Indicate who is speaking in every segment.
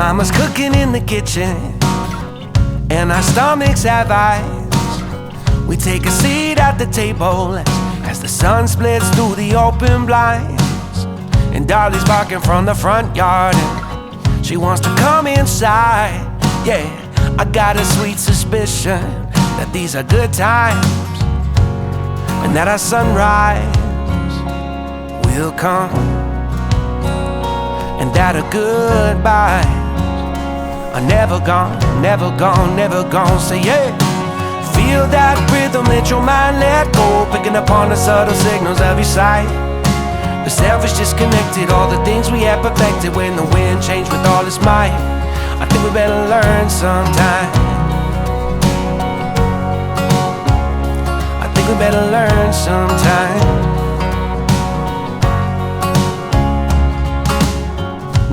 Speaker 1: Mama's cooking in the kitchen, and our stomachs have eyes. We take a seat at the table as the sun splits through the open blinds. And Dolly's barking from the front yard, and she wants to come inside. Yeah, I got a sweet suspicion that these are good times, and that our sunrise will come, and that our goodbyes are never gone, never gone, never gone. Say yeah. Feel that rhythm, let your mind let go, picking up on the subtle signals of your sight. The self is disconnected, all the things we have perfected. When the wind changed with all its might, I think we better learn sometime. I think we better learn sometime.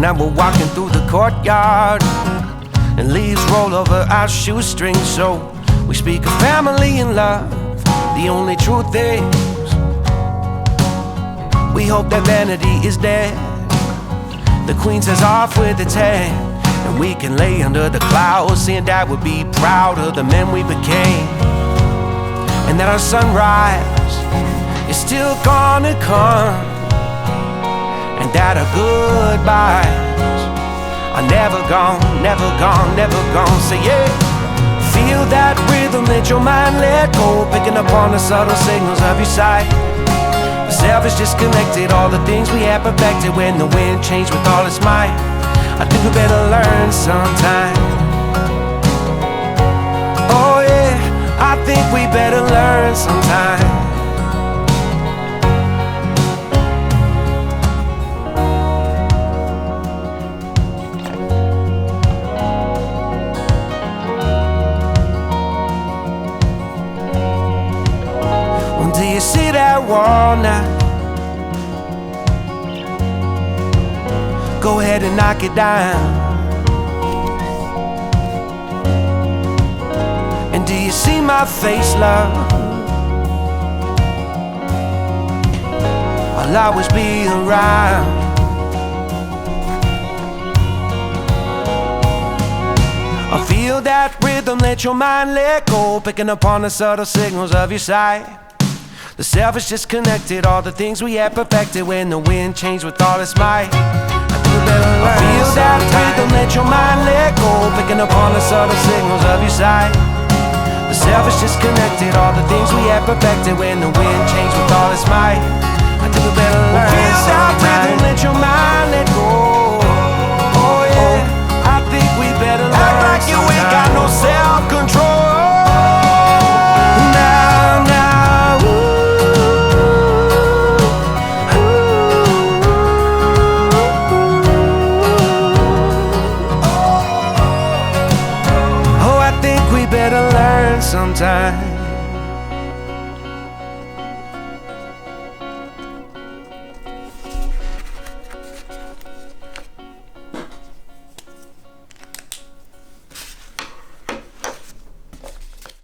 Speaker 1: Now we're walking through the courtyard, and leaves roll over our shoestrings. So we speak of family and love. The only truth is, we hope that vanity is dead. The queen says off with its head, and we can lay under the clouds, saying that we'll be proud of the men we became, and that our sunrise is still gonna come, and that our goodbyes are never gone, never gone, never gone. Say yeah. Feel that rhythm, let your mind let go, picking up on the subtle signals of your sight. The self is disconnected, all the things we have perfected. When the wind changed with all its might, I think we better learn sometime. Oh yeah, I think we better learn sometime. Do you see that wall now? Go ahead and knock it down. And do you see my face, love? I'll always be around. I feel that rhythm, let your mind let go, picking up on the subtle signals of your sight. The self is disconnected, all the things we have perfected. When the wind changed with all its might, I think we better learn. I feel that rhythm, let your mind let go, picking up on the subtle signals of your sight. The self is disconnected, all the things we have perfected. When the wind changed with all its might, I think we better learn. I feel that rhythm,